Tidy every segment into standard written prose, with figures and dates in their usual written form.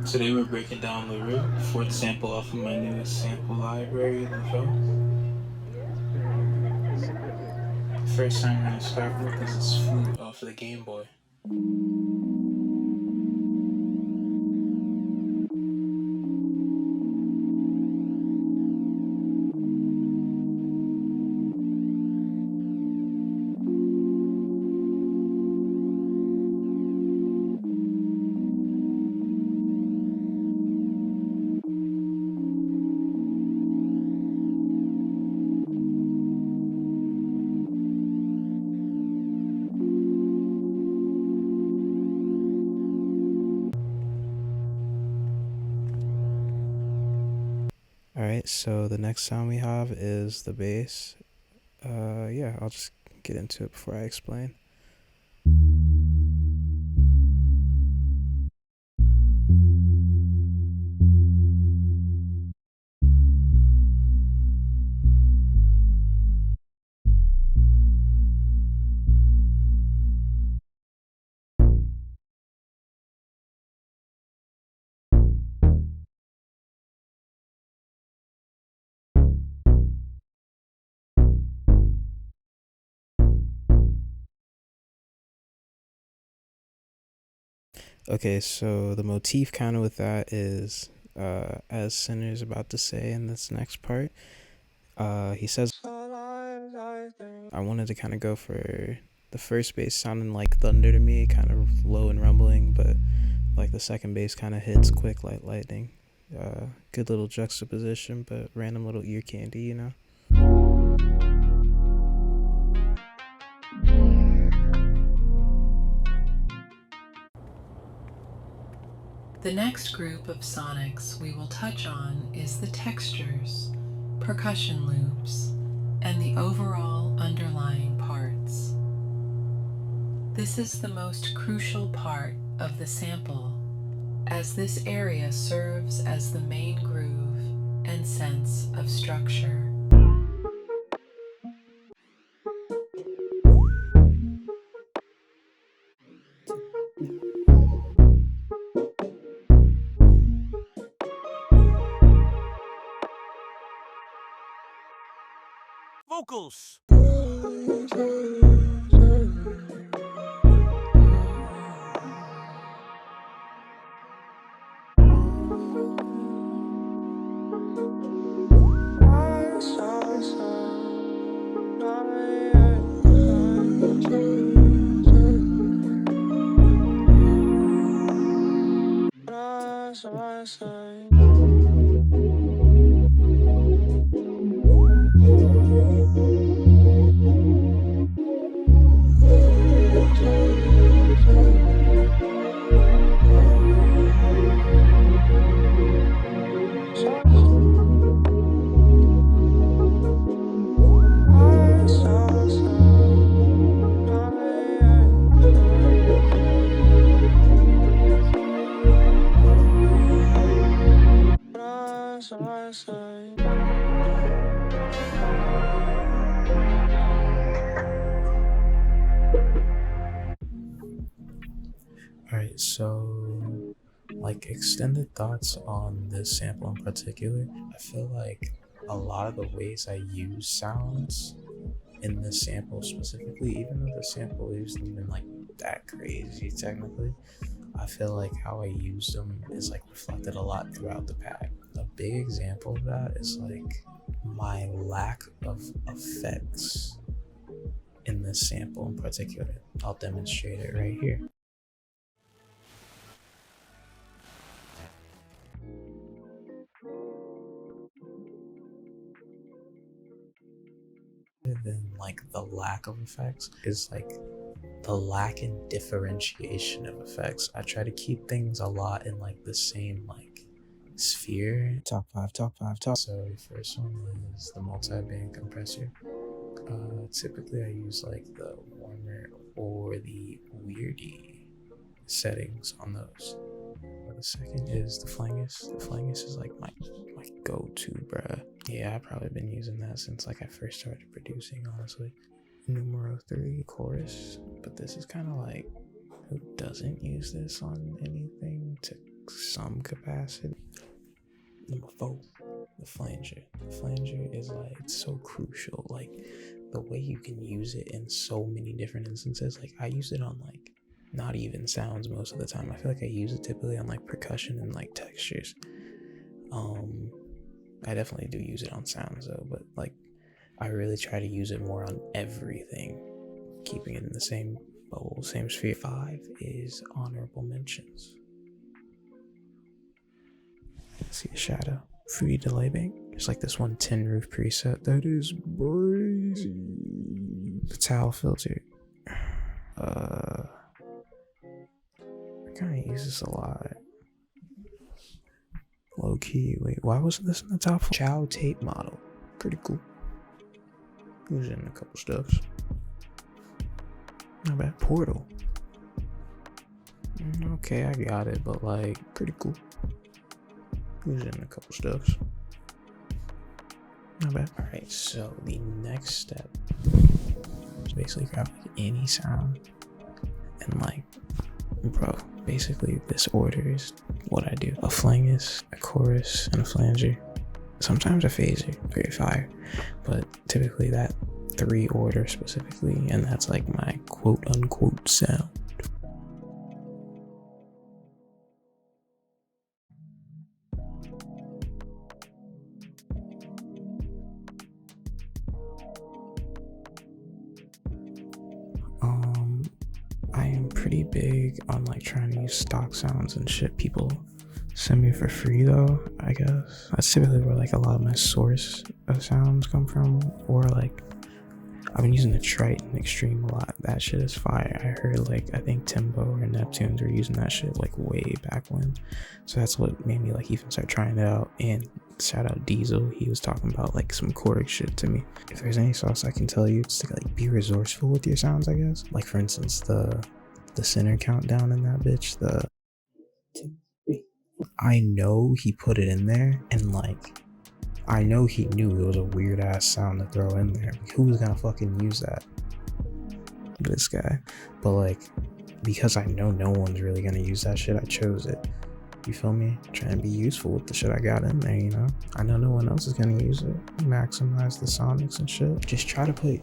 Today we're breaking down laroux, fourth sample off of my newest sample library, laroux. The first song we're going to start with is this flute off of the Game Boy. Alright, so the next sound we have is the bass. Yeah, I'll just get into it before I explain. Okay, so the motif kind of with that is, as Sinner's about to say in this next part, he says, I wanted to kind of go for the first bass sounding like thunder to me, kind of low and rumbling, but like the second bass kind of hits quick like lightning. Good little juxtaposition, but random little ear candy, you know? The next group of sonics we will touch on is the textures, percussion loops, and the overall underlying parts. This is the most crucial part of the sample, as this area serves as the main groove and sense of structure. Vocals. Alright, so like extended thoughts on this sample in particular. I feel like a lot of the ways I use sounds in this sample specifically, even though the sample isn't even like that crazy technically, I feel like how I use them is like reflected a lot throughout the pack. A big example of that is like my lack of effects in this sample in particular. I'll demonstrate it right here. Than like the lack of effects is like the lack in differentiation of effects. I try to keep things a lot in like the same like sphere. Top five. So the first one is the multi-band compressor. Typically I use like the warmer or the weirdy settings on those. The second is the flangus. The flangus is like my go-to, bruh. Yeah, I've probably been using that since like I first started producing, honestly. Numero 3, chorus. But this is kind of like, who doesn't use this on anything to some capacity? Number 4, the flanger. The flanger is like so crucial. Like the way you can use it in so many different instances. Like I use it on like not even sounds most of the time. I feel like I use it typically on like percussion and like textures. I definitely do use it on sounds though, but like I really try to use it more on everything, keeping it in the same bowl, same sphere. 5 is honorable mentions. See a shadow. Free delay bank. There's like this one tin roof preset that is crazy. The towel filter. I kind of use this a lot. Low key. Wait, why wasn't this in the top 4? Chow tape model. Pretty cool. Use it in a couple stuffs. Not bad. Portal. Okay, I got it, but like, pretty cool. Use it in a couple stuffs. Not bad. Alright, so the next step is basically grab like any sound and like, bro, basically this order is what I do. A flangus, a chorus, and a flanger. Sometimes a phaser, very fire, but typically that 3 order specifically, and that's like my quote unquote sound. I am pretty big on like trying to use stock sounds and shit people send me for free though, I guess. That's typically where like a lot of my source of sounds come from, or like I've been using the Triton Extreme a lot. That shit is fire. I heard like, I think Timbo or Neptunes were using that shit like way back when. So that's what made me like even start trying it out. And shout out Diesel, he was talking about like some chord shit to me. If there's any sauce I can tell you, it's to like be resourceful with your sounds, I guess. Like for instance, the center countdown in that bitch, the 2, 3. I know he put it in there, and like I know he knew it was a weird ass sound to throw in there. Like, who was gonna fucking use that? This guy. But like, because I know no one's really gonna use that shit, I chose it. You feel me? Trying to be useful with the shit I got in there, you know? I know no one else is gonna use it. Maximize the sonics and shit. Just try to play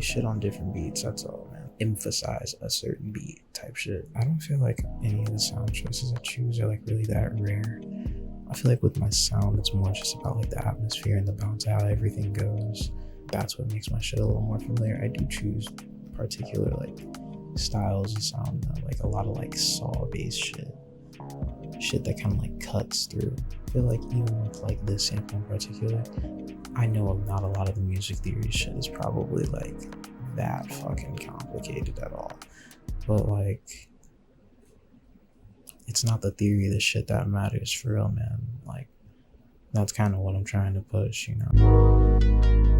shit on different beats, that's all, man. Emphasize a certain beat type shit. I don't feel like any of the sound choices I choose are like really that rare. I feel like with my sound, it's more just about like the atmosphere and the bounce, how everything goes. That's what makes my shit a little more familiar. I do choose particular like styles of sound though, like a lot of like saw based shit that kind of like cuts through. I feel like even with like this sample in particular, I know not a lot of the music theory shit is probably like that fucking complicated at all, but like it's not the theory of the shit that matters for real, man. Like that's kind of what I'm trying to push, you know.